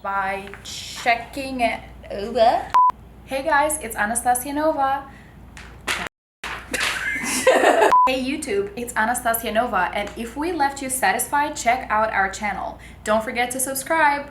by checking it over. Hey guys, it's Anastasia Nova. Hey YouTube, it's Anastasia Nova, and if we left you satisfied, check out our channel. Don't forget to subscribe.